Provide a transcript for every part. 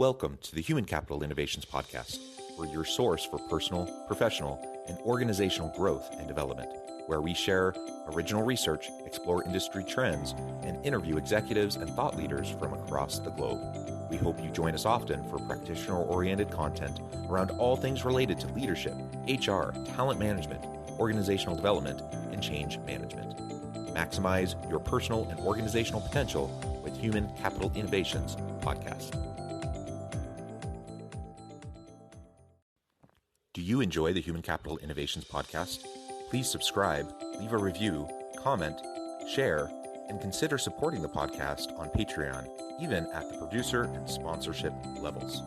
Welcome to the Human Capital Innovations Podcast. We're your source for personal, professional, and organizational growth and development, where we share original research, explore industry trends, and interview executives and thought leaders from across the globe. We hope you join us often for practitioner-oriented content around all things related to leadership, HR, talent management, organizational development, and change management. Maximize your personal and organizational potential with Human Capital Innovations Podcast. Do you enjoy the Human Capital Innovations Podcast? Please subscribe, leave a review, comment, share, and consider supporting the podcast on Patreon, even at the producer and sponsorship levels.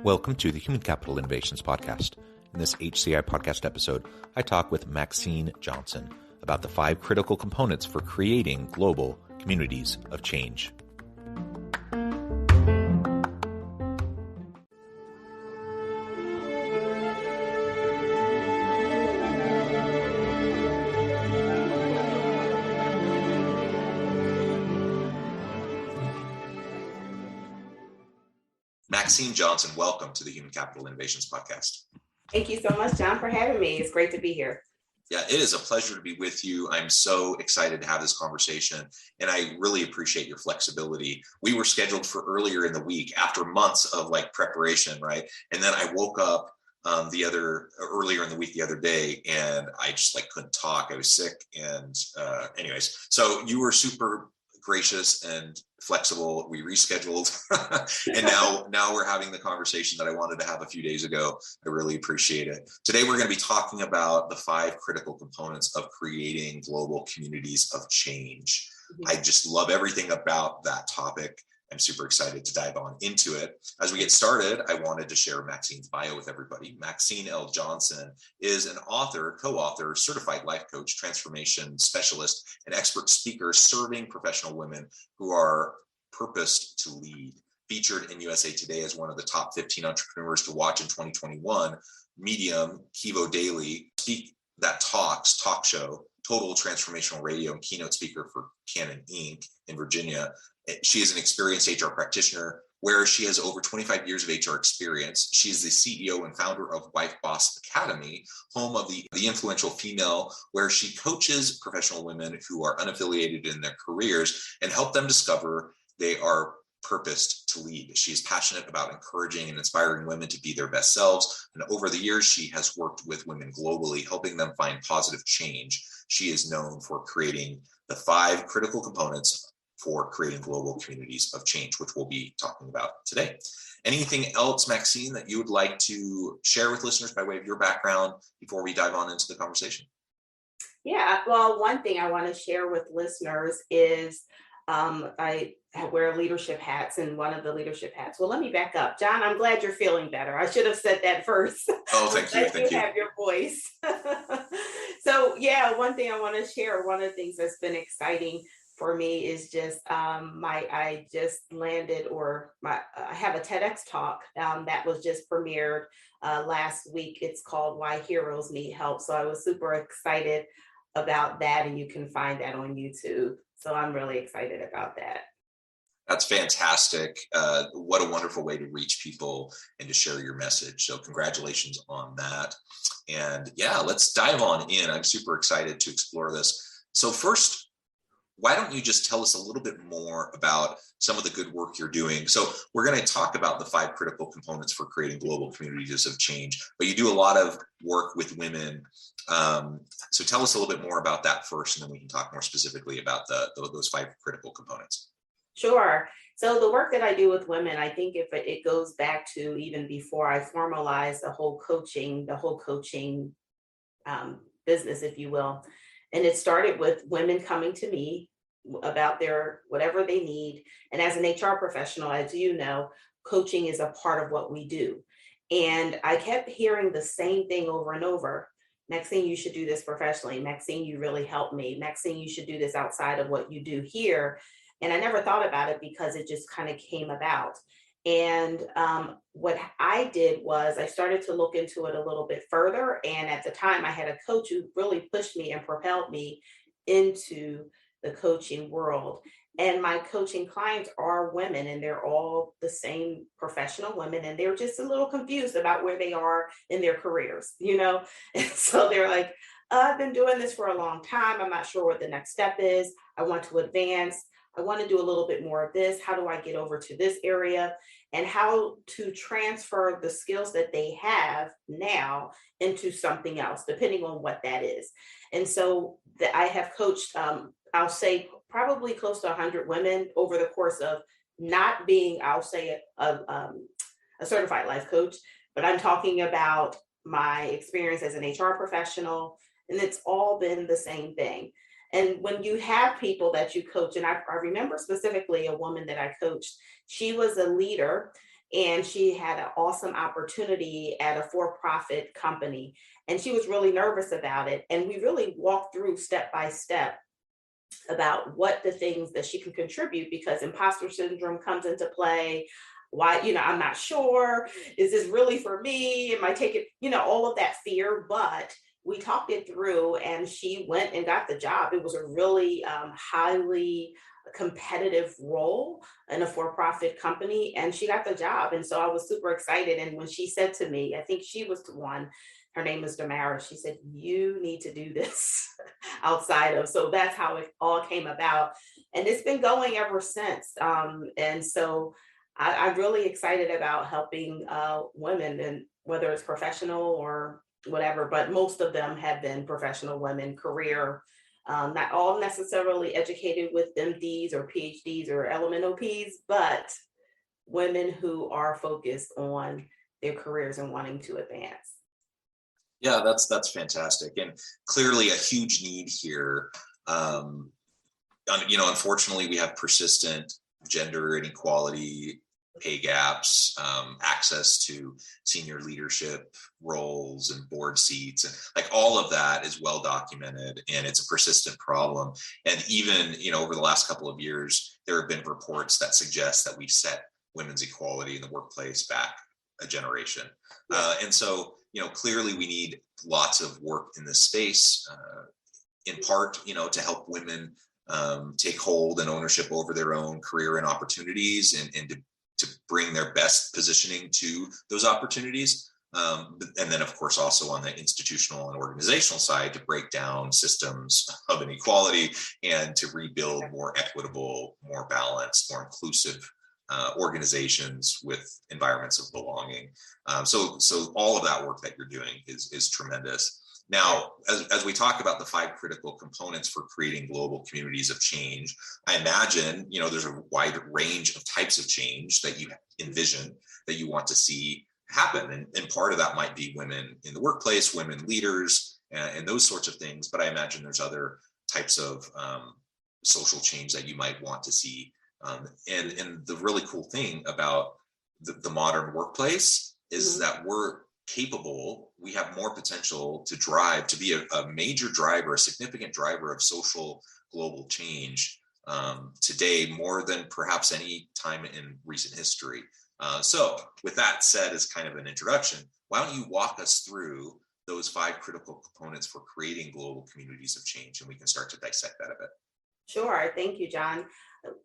Welcome to the Human Capital Innovations Podcast. In this HCI Podcast episode, I talk with Maxine Johnson about the 5 critical components for creating global communities of change. Maxine Johnson, welcome to the Human Capital Innovations Podcast. Thank you so much, John, for having me. It's great to be here. Yeah, it is a pleasure to be with you. I'm so excited to have this conversation, and I really appreciate your flexibility. We were scheduled for earlier in the week after months of preparation, right? And then I woke up earlier in the week the other day, and I just couldn't talk. I was sick, and anyways, so you were super gracious and flexible. We rescheduled and now we're having the conversation that I wanted to have a few days ago. I really appreciate it. Today we're going to be talking about the 5 critical components of creating global communities of change. I just love everything about that topic. I'm super excited to dive on into it. As we get started, I wanted to share Maxine's bio with everybody. Maxine L. Johnson is an author, co-author, certified life coach, transformation specialist, and expert speaker serving professional women who are purposed to lead. Featured in USA Today as one of the top 15 entrepreneurs to watch in 2021, Medium, Kivo Daily, talk show, Total Transformational Radio, and keynote speaker for Canon Inc. in Virginia. She is an experienced HR practitioner where she has over 25 years of HR experience. She is the CEO and founder of Wife Boss Academy, home of the influential female, where she coaches professional women who are unaffiliated in their careers and help them discover they are purposed to lead. She is passionate about encouraging and inspiring women to be their best selves. And over the years, she has worked with women globally, helping them find positive change. She is known for creating the 5 critical components for creating global communities of change, which we'll be talking about today. Anything else, Maxine, that you would like to share with listeners by way of your background before we dive on into the conversation? Yeah, well, one thing I want to share with listeners is I wear leadership hats, and one of the leadership hats. Well, let me back up. John, I'm glad you're feeling better. I should have said that first. Oh, thank you. Thank you. Have your voice. So yeah, one thing I want to share, one of the things that's been exciting for me is just I just landed I have a TEDx talk that was just premiered last week. It's called Why Heroes Need Help. So I was super excited about that, and you can find that on YouTube. So I'm really excited about that. That's fantastic. What a wonderful way to reach people and to share your message. So congratulations on that. And yeah, let's dive on in. I'm super excited to explore this. So first, why don't you just tell us a little bit more about some of the good work you're doing? So we're going to talk about the 5 critical components for creating global communities of change, but you do a lot of work with women. So tell us a little bit more about that first, and then we can talk more specifically about those 5 critical components. Sure. So the work that I do with women, I think if it goes back to even before I formalized the whole coaching business, if you will. And it started with women coming to me about their whatever they need. And as an HR professional, as you know, coaching is a part of what we do. And I kept hearing the same thing over and over. Maxine, you should do this professionally. Maxine, you really helped me. Maxine, you should do this outside of what you do here. And I never thought about it because it just kind of came about. And what I did was I started to look into it a little bit further. And at the time, I had a coach who really pushed me and propelled me into the coaching world. And my coaching clients are women, and they're all the same professional women, and they're just a little confused about where they are in their careers, you know? And so they're like, I've been doing this for a long time. I'm not sure what the next step is. I want to advance. I want to do a little bit more of this. How do I get over to this area? And how to transfer the skills that they have now into something else, depending on what that is. And so I have coached, I'll say probably close to 100 women over the course of not being, I'll say a certified life coach, but I'm talking about my experience as an HR professional, and it's all been the same thing. And when you have people that you coach, and I remember specifically a woman that I coached, she was a leader and she had an awesome opportunity at a for-profit company. And she was really nervous about it. And we really walked through step by step about what the things that she can contribute, because imposter syndrome comes into play. Why, I'm not sure. Is this really for me? Am I taking, all of that fear? But we talked it through and she went and got the job. It was a really highly competitive role in a for-profit company, and she got the job. And so I was super excited. And when she said to me, I think she was the one, her name is Damara, she said, you need to do this outside of, so that's how it all came about. And it's been going ever since. And so I'm really excited about helping women, and whether it's professional or whatever, but most of them have been professional women, career, not all necessarily educated with MDs or PhDs or LMNOPs, but women who are focused on their careers and wanting to advance. Yeah, that's fantastic, and clearly a huge need here. Unfortunately, we have persistent gender inequality, pay gaps, access to senior leadership roles and board seats, and like all of that is well documented, and it's a persistent problem. And even over the last couple of years, there have been reports that suggest that we've set women's equality in the workplace back a generation. And so clearly we need lots of work in this space, in part to help women take hold and ownership over their own career and opportunities, and to bring their best positioning to those opportunities. And then, of course, also on the institutional and organizational side, to break down systems of inequality and to rebuild more equitable, more balanced, more inclusive organizations with environments of belonging. So all of that work that you're doing is tremendous. Now, as we talk about the 5 critical components for creating global communities of change, I imagine, there's a wide range of types of change that you envision that you want to see happen. And part of that might be women in the workplace, women leaders, and those sorts of things. But I imagine there's other types of social change that you might want to see. And the really cool thing about the modern workplace is that we're capable, we have more potential to be a major driver, a significant driver of social global change today, more than perhaps any time in recent history. So with that said, as kind of an introduction, why don't you walk us through those 5 critical components for creating global communities of change, and we can start to dissect that a bit. Sure. Thank you, John.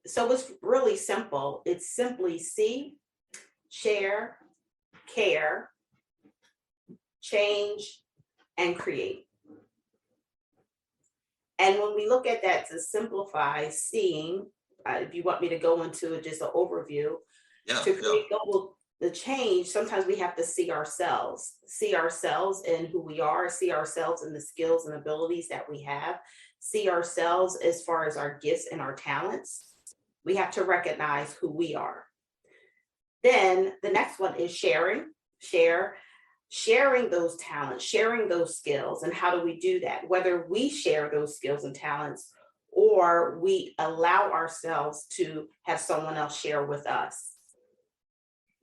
So it's really simple. It's simply see, share, care, change, and create. And when we look at that, to simplify, seeing, if you want me to go into just an overview, to create the change, sometimes we have to see ourselves in who we are, see ourselves in the skills and abilities that we have, see ourselves as far as our gifts and our talents. We have to recognize who we are. Then the next one is sharing those talents, sharing those skills. And how do we do that? Whether we share those skills and talents or we allow ourselves to have someone else share with us.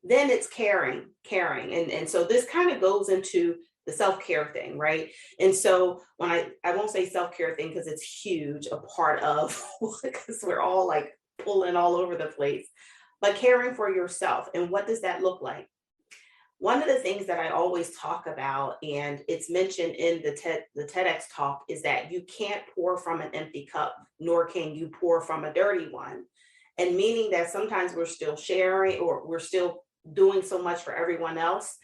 Then it's caring. And so this kind of goes into the self-care thing, right? And so when I won't say self-care thing because it's huge, a part of, because we're all like pulling all over the place. but caring for yourself. And what does that look like? One of the things that I always talk about, and it's mentioned in the TEDx talk, is that you can't pour from an empty cup, nor can you pour from a dirty one. And meaning that sometimes we're still sharing, or we're still doing so much for everyone else,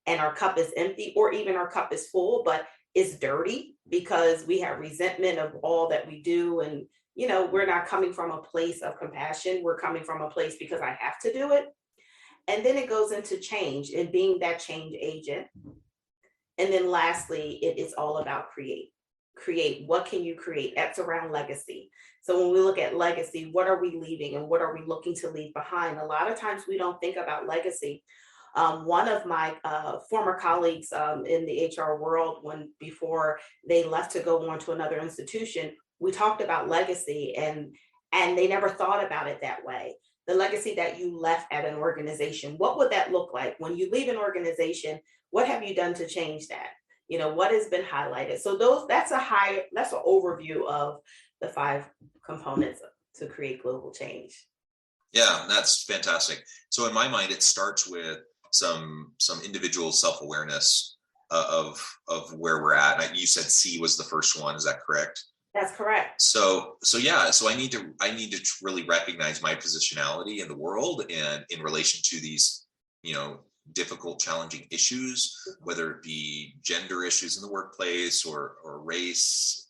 and our cup is empty, or even our cup is full, but it's dirty because we have resentment of all that we do. And, we're not coming from a place of compassion. We're coming from a place because I have to do it. And then it goes into change and being that change agent. And then lastly, it is all about create. What can you create? That's around legacy. So when we look at legacy, what are we leaving and what are we looking to leave behind? A lot of times we don't think about legacy. One of my former colleagues in the HR world, before they left to go on to another institution, we talked about legacy, and they never thought about it that way. The legacy that you left at an organization, what would that look like? When you leave an organization, what have you done to change that? What has been highlighted? So that's an overview of the 5 components to create global change. Yeah, that's fantastic. So in my mind, it starts with some individual self-awareness of where we're at. And you said C was the first one. Is that correct? That's correct. So I need to really recognize my positionality in the world and in relation to these, difficult, challenging issues, whether it be gender issues in the workplace or race,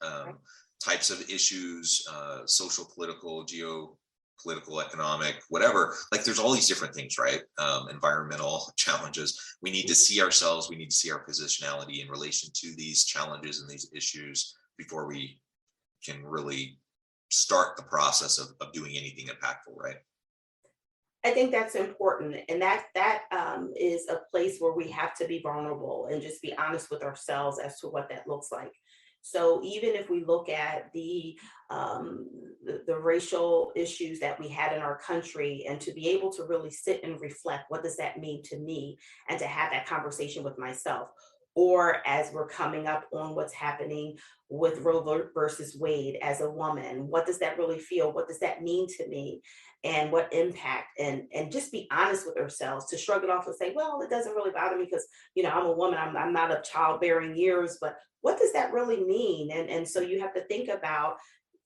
types of issues, social, political, geopolitical, economic, whatever. Like there's all these different things, right? Environmental challenges. We need to see ourselves. We need to see our positionality in relation to these challenges and these issues before we can really start the process of doing anything impactful, right? I think that's important. And that is a place where we have to be vulnerable and just be honest with ourselves as to what that looks like. So even if we look at the racial issues that we had in our country, and to be able to really sit and reflect, what does that mean to me? And to have that conversation with myself. Or as we're coming up on what's happening with Roe versus Wade as a woman, what does that really feel? What does that mean to me? And what impact? And just be honest with ourselves, to shrug it off and say, well, it doesn't really bother me because, I'm a woman, I'm not of childbearing years, but what does that really mean? And so you have to think about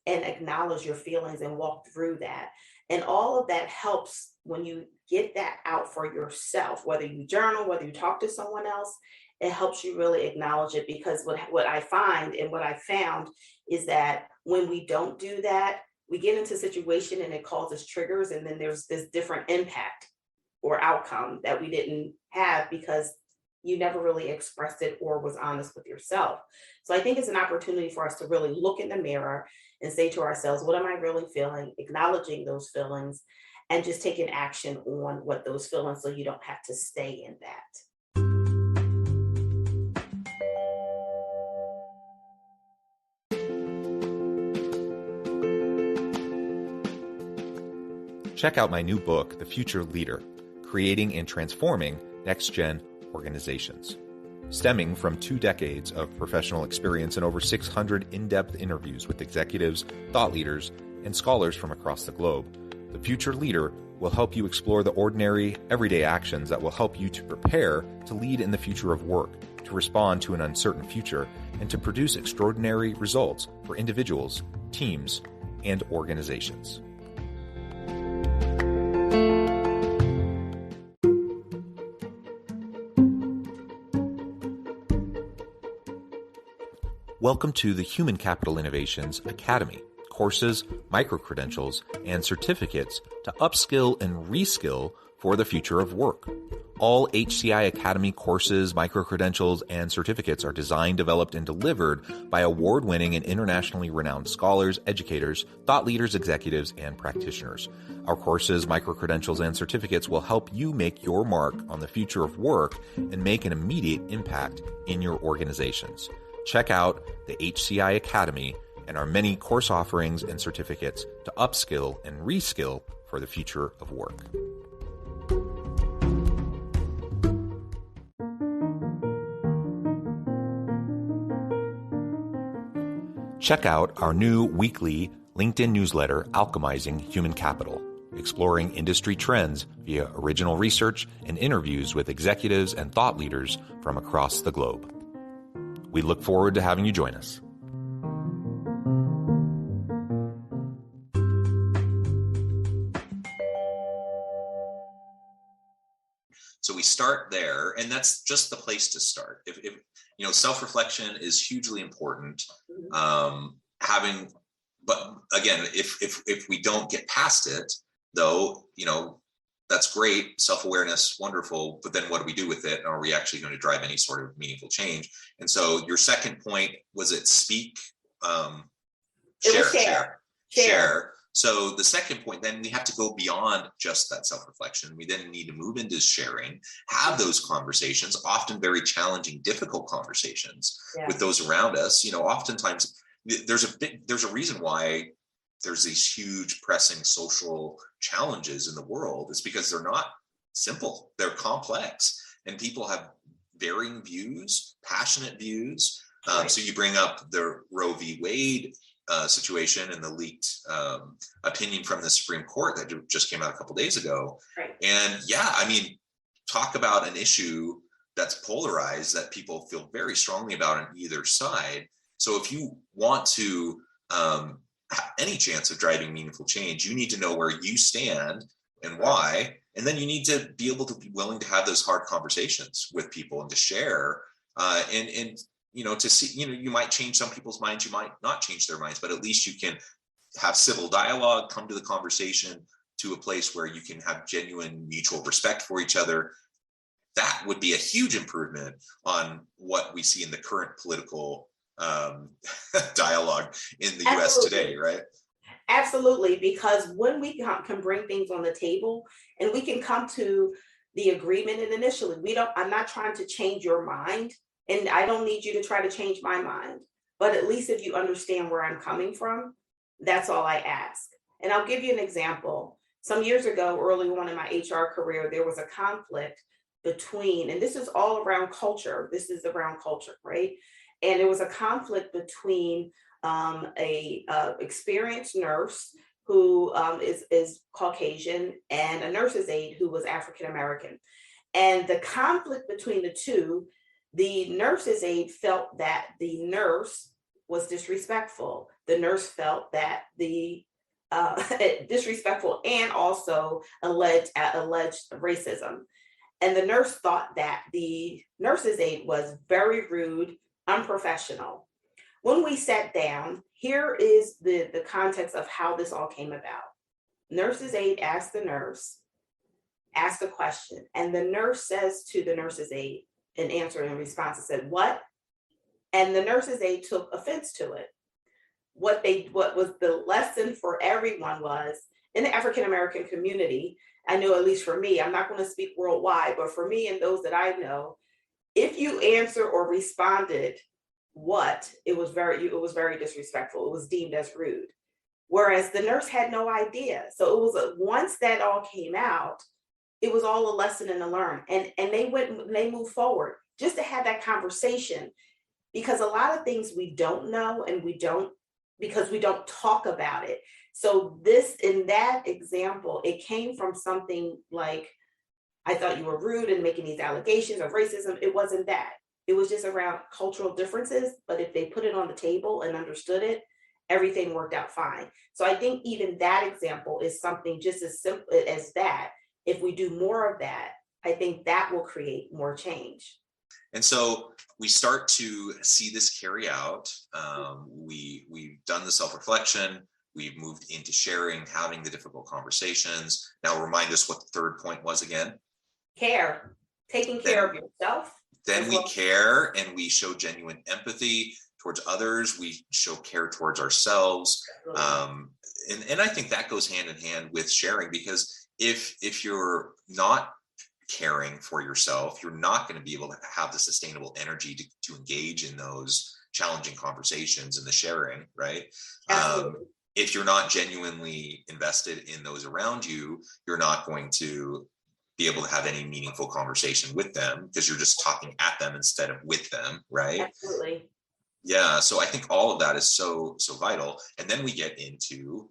and acknowledge your feelings and walk through that. And all of that helps when you get that out for yourself, whether you journal, whether you talk to someone else. It helps you really acknowledge it, because what I find and what I found is that when we don't do that, we get into a situation and it causes triggers, and then there's this different impact or outcome that we didn't have because you never really expressed it or was honest with yourself. So I think it's an opportunity for us to really look in the mirror and say to ourselves, what am I really feeling? Acknowledging those feelings and just taking action on what those feelings, so you don't have to stay in that. Check out my new book, The Future Leader, Creating and Transforming Next-Gen Organizations. Stemming from 2 decades of professional experience and over 600 in-depth interviews with executives, thought leaders, and scholars from across the globe, The Future Leader will help you explore the ordinary, everyday actions that will help you to prepare to lead in the future of work, to respond to an uncertain future, and to produce extraordinary results for individuals, teams, and organizations. Welcome to the Human Capital Innovations Academy, courses, micro-credentials, and certificates to upskill and reskill for the future of work. All HCI Academy courses, micro-credentials, and certificates are designed, developed, and delivered by award-winning and internationally renowned scholars, educators, thought leaders, executives, and practitioners. Our courses, micro-credentials, and certificates will help you make your mark on the future of work and make an immediate impact in your organizations. Check out the HCI Academy and our many course offerings and certificates to upskill and reskill for the future of work. Check out our new weekly LinkedIn newsletter, Alchemizing Human Capital. exploring industry trends via original research and interviews with executives and thought leaders from across the globe. We look forward to having you join us. So we start there, and that's just the place to start. If self-reflection is hugely important. But again, if we don't get past it, though, that's great, self-awareness, wonderful. But then what do we do with it? And are we actually going to drive any sort of meaningful change? And so your second point, was it speak? Share. So the second point, then we have to go beyond just that self-reflection. We then need to move into sharing, have those conversations, often very challenging, difficult conversations with those around us. Oftentimes there's a reason why there's these huge pressing social challenges in the world. It's because they're not simple, they're complex, and people have varying views, passionate views. So you bring up the Roe v. Wade situation and the leaked opinion from the Supreme Court that just came out a couple days ago. Right. And talk about an issue that's polarized that people feel very strongly about on either side. So if you want to have any chance of driving meaningful change, you need to know where you stand and why. And then you need to be able to be willing to have those hard conversations with people and to share and to see, you might change some people's minds, you might not change their minds, but at least you can have civil dialogue, come to the conversation to a place where you can have genuine mutual respect for each other. That would be a huge improvement on what we see in the current political dialogue in the US today, right? Absolutely, because when we can bring things on the table and we can come to the agreement, and initially I'm not trying to change your mind, and I don't need you to try to change my mind, but at least if you understand where I'm coming from, that's all I ask. And I'll give you an example. Some years ago, early on in my HR career, there was a conflict between, and this is all around culture. This is around culture, right? And there was a conflict between a experienced nurse who is Caucasian and a nurse's aide who was African American. And the conflict between the two, the nurse's aide felt that the nurse was disrespectful. The nurse felt that the disrespectful and also alleged racism. And the nurse thought that the nurse's aide was very rude, unprofessional. When we sat down, here is the context of how this all came about. Nurse's aide asked a question, and the nurse says to the nurse's aide, an answer in response, and said, "What?" And the nurse's aide took offense to it. What was the lesson for everyone was, in the African American community, I know at least for me, I'm not going to speak worldwide, but for me and those that I know, if you answer or responded what, it was very disrespectful. It was deemed as rude. Whereas the nurse had no idea. So it was once that all came out, it was all a lesson and a learn. And they moved forward just to have that conversation, because a lot of things we don't know and because we don't talk about it. So in that example, it came from something like, I thought you were rude and making these allegations of racism. It wasn't that. It was just around cultural differences. But if they put it on the table and understood it, everything worked out fine. So I think even that example is something just as simple as that. If we do more of that, I think that will create more change. And so we start to see this carry out. We've done the self-reflection. We've moved into sharing, having the difficult conversations. Now remind us what the third point was again. Care, taking care of yourself. Then we care and we show genuine empathy towards others. We show care towards ourselves. And I think that goes hand in hand with sharing, because if you're not caring for yourself, you're not going to be able to have the sustainable energy to engage in those challenging conversations and the sharing, right? If you're not genuinely invested in those around you, you're not going to be able to have any meaningful conversation with them, because you're just talking at them instead of with them, right? Absolutely. Yeah, so I think all of that is so vital. And then we get into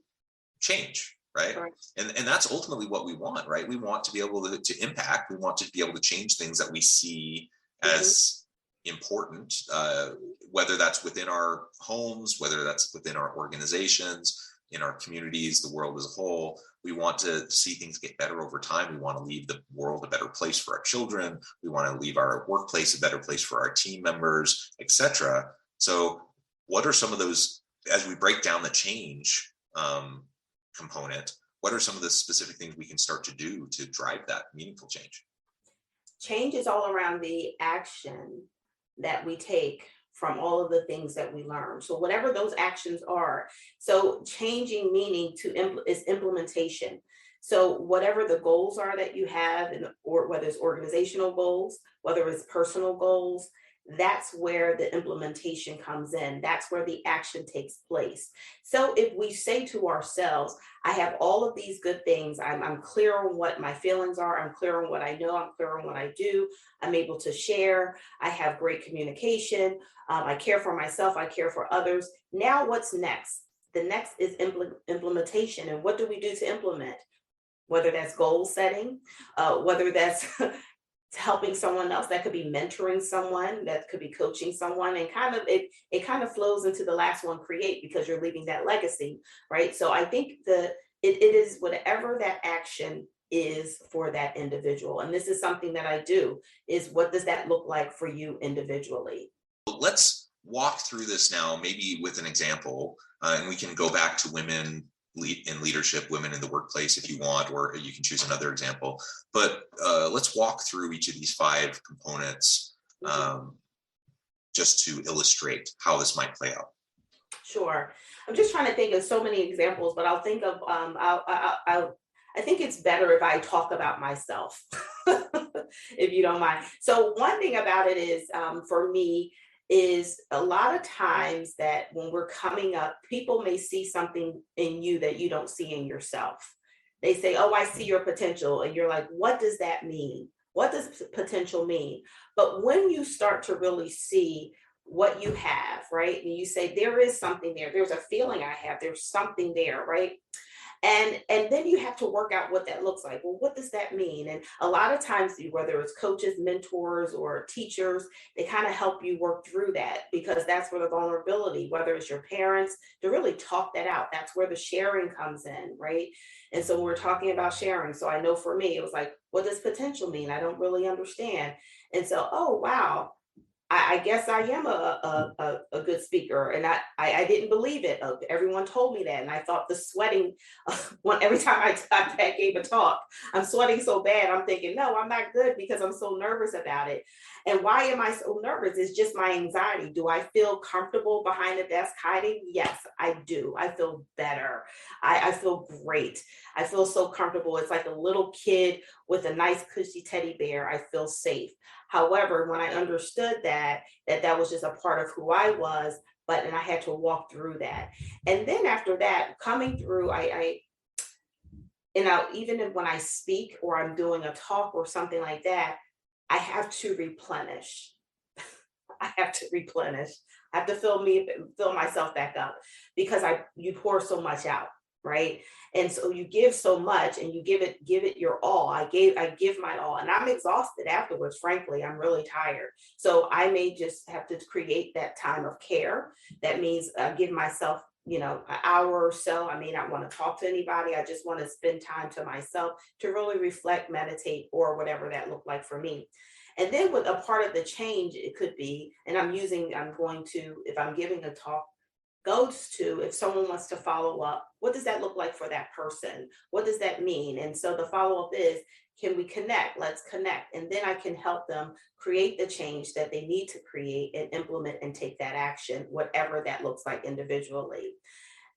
change, right? Right. And that's ultimately what we want, right? We want to be able to impact. We want to be able to change things that we see as important, whether that's within our homes, whether that's within our organizations, in our communities, the world as a whole. We want to see things get better over time. We want to leave the world a better place for our children. We want to leave our workplace a better place for our team members, etc. So what are some of those, as we break down the change component, what are some of the specific things we can start to do to drive that meaningful change? Change is all around the action that we take from all of the things that we learn. So whatever those actions are, so changing meaning is implementation. So whatever the goals are that you have, or whether it's organizational goals, whether it's personal goals, that's where the implementation comes in. That's where the action takes place. So if we say to ourselves, I have all of these good things, I'm clear on what my feelings are, I'm clear on what I know, I'm clear on what I do, I'm able to share, I have great communication, I care for myself, I care for others. Now what's next? The next is implementation. And what do we do to implement? Whether that's goal setting, whether that's helping someone else, that could be mentoring someone, that could be coaching someone, and kind of it kind of flows into the last one, create, because you're leaving that legacy, right? So I think it is whatever that action is for that individual. And this is something that I do, is what does that look like for you individually? Let's walk through this now, maybe with an example, and we can go back to women in leadership, women in the workplace if you want, or you can choose another example. But let's walk through each of these 5 components just to illustrate how this might play out. Sure. I'm just trying to think of so many examples, but I'll think of, I think it's better if I talk about myself, if you don't mind. So one thing about it is, for me, is a lot of times that when we're coming up, people may see something in you that you don't see in yourself. They say, oh, I see your potential. And you're like, what does that mean? What does potential mean? But when you start to really see what you have, right? And you say, there is something there. There's a feeling I have. There's something there, right? And then you have to work out what that looks like. Well, what does that mean? And a lot of times, whether it's coaches, mentors, or teachers, they kind of help you work through that, because that's where the vulnerability, whether it's your parents, to really talk that out. That's where the sharing comes in, right? And so we're talking about sharing. So I know for me, it was like, what does potential mean? I don't really understand. And so, oh, wow. I guess I am a good speaker, and I didn't believe it. Everyone told me that, and I thought the sweating, every time I gave a talk, I'm sweating so bad. I'm thinking, no, I'm not good, because I'm so nervous about it. And why am I so nervous? It's just my anxiety. Do I feel comfortable behind the desk hiding? Yes, I do. I feel better. I feel great. I feel so comfortable. It's like a little kid with a nice cushy teddy bear. I feel safe. However, when I understood that was just a part of who I was, and I had to walk through that. And then after that, coming through, even when I speak or I'm doing a talk or something like that, I have to replenish. I have to replenish. I have to fill myself back up, because you pour so much out, right? And so you give so much, and you give it your all. I give my all, and I'm exhausted afterwards. Frankly, I'm really tired. So I may just have to create that time of care. That means give myself, an hour or so. I may not want to talk to anybody. I just want to spend time to myself to really reflect, meditate, or whatever that looked like for me. And then with a part of the change, it could be, and I'm going to, if I'm giving a talk, goes to, if someone wants to follow up, what does that look like for that person? What does that mean? And so the follow-up is, can we connect? Let's connect. And then I can help them create the change that they need to create and implement and take that action, whatever that looks like individually.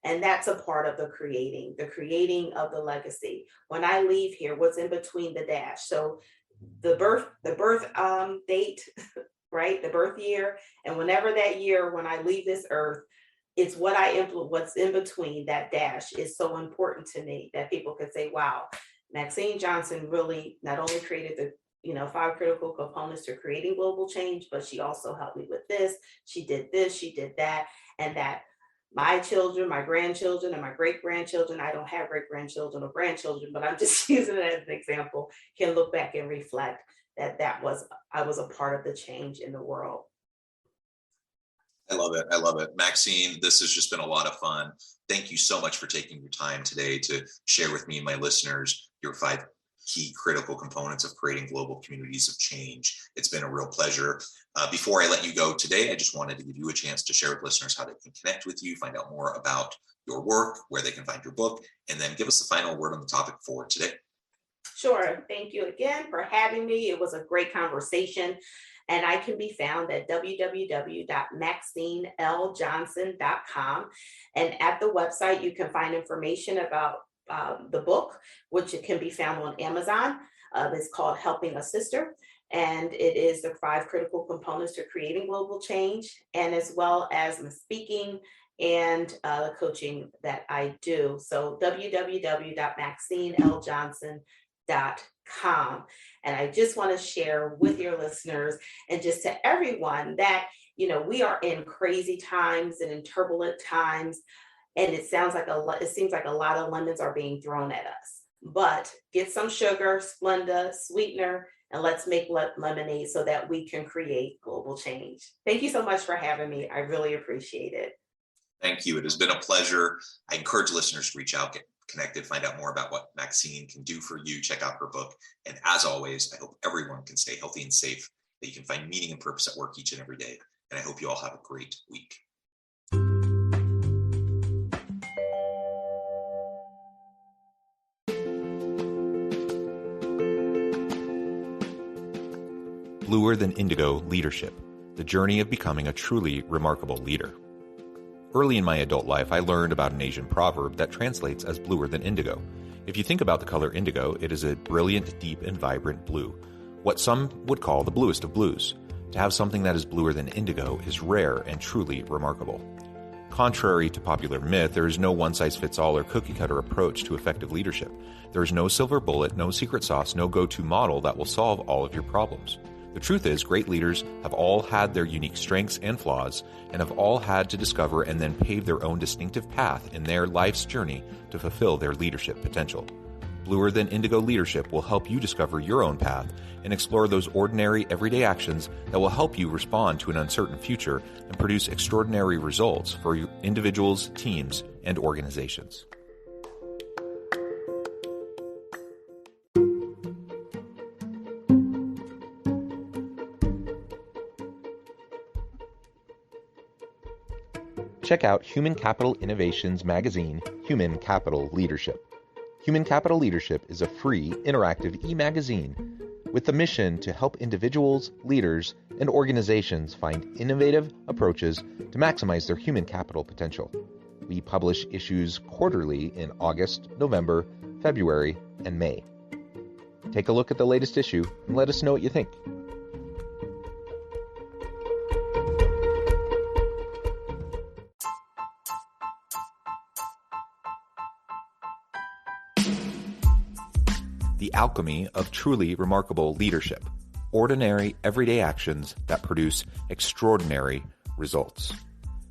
And that's a part of the creating of the legacy. When I leave here, what's in between the dash? So the birth date, right? The birth year. And whenever that year, when I leave this earth, it's what I implement, what's in between that dash is so important to me, that people could say, wow, Maxine Johnson really not only created the 5 critical components to creating global change, but she also helped me with this. She did this, she did that. And that my children, my grandchildren, and my great-grandchildren, I don't have great-grandchildren or grandchildren, but I'm just using it as an example, can look back and reflect that I was a part of the change in the world. I love it. I love it. Maxine, this has just been a lot of fun. Thank you so much for taking your time today to share with me and my listeners your 5 key critical components of creating global communities of change. It's been a real pleasure. Before I let you go today, I just wanted to give you a chance to share with listeners how they can connect with you, find out more about your work, where they can find your book, and then give us the final word on the topic for today. Sure. Thank you again for having me. It was a great conversation. And I can be found at www.maxineLjohnson.com. And at the website, you can find information about the book, which it can be found on Amazon. It's called Helping a Sister. And it is the 5 critical components to creating global change, and as well as the speaking and the coaching that I do. So www.MaxineLjohnson.com. And I just want to share with your listeners and just to everyone that, we are in crazy times and in turbulent times. And it seems like a lot of lemons are being thrown at us. But get some sugar, Splenda, sweetener, and let's make lemonade so that we can create global change. Thank you so much for having me. I really appreciate it. Thank you. It has been a pleasure. I encourage listeners to reach out, get connected, find out more about what Maxine can do for you, check out her book. And as always, I hope everyone can stay healthy and safe, that you can find meaning and purpose at work each and every day. And I hope you all have a great week. Bluer Than Indigo Leadership, the journey of becoming a truly remarkable leader. Early in my adult life, I learned about an Asian proverb that translates as bluer than indigo. If you think about the color indigo, it is a brilliant, deep, and vibrant blue, what some would call the bluest of blues. To have something that is bluer than indigo is rare and truly remarkable. Contrary to popular myth, there is no one-size-fits-all or cookie-cutter approach to effective leadership. There is no silver bullet, no secret sauce, no go-to model that will solve all of your problems. The truth is, great leaders have all had their unique strengths and flaws, and have all had to discover and then pave their own distinctive path in their life's journey to fulfill their leadership potential. Bluer Than Indigo Leadership will help you discover your own path and explore those ordinary, everyday actions that will help you respond to an uncertain future and produce extraordinary results for individuals, teams, and organizations. Check out Human Capital Innovations magazine, Human Capital Leadership. Human Capital Leadership is a free, interactive e-magazine with the mission to help individuals, leaders, and organizations find innovative approaches to maximize their human capital potential. We publish issues quarterly in August, November, February, and May. Take a look at the latest issue and let us know what you think. The Alchemy of Truly Remarkable Leadership. Ordinary, everyday actions that produce extraordinary results.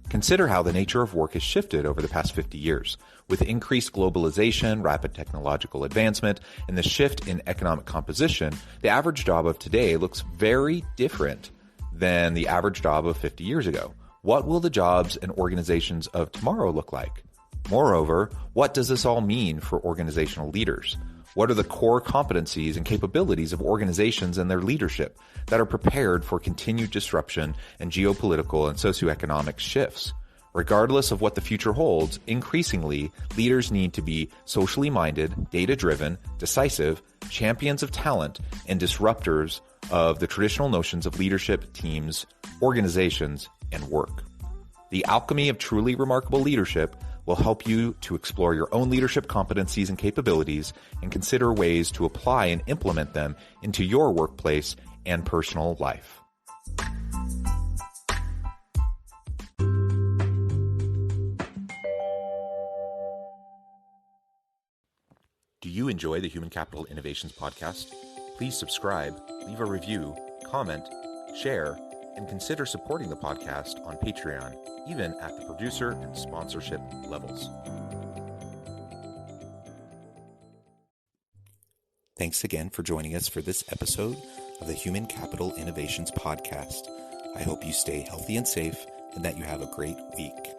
Consider how the nature of work has shifted over the past 50 years. With increased globalization, rapid technological advancement, and the shift in economic composition, the average job of today looks very different than the average job of 50 years ago. What will the jobs and organizations of tomorrow look like? Moreover, what does this all mean for organizational leaders? What are the core competencies and capabilities of organizations and their leadership that are prepared for continued disruption and geopolitical and socioeconomic shifts? Regardless of what the future holds, increasingly, leaders need to be socially minded, data-driven, decisive, champions of talent, and disruptors of the traditional notions of leadership, teams, organizations, and work. The Alchemy of Truly Remarkable Leadership will help you to explore your own leadership competencies and capabilities and consider ways to apply and implement them into your workplace and personal life. Do you enjoy the Human Capital Innovations podcast? Please subscribe, leave a review, comment, share, and consider supporting the podcast on Patreon, even at the producer and sponsorship levels. Thanks again for joining us for this episode of the Human Capital Innovations Podcast. I hope you stay healthy and safe and that you have a great week.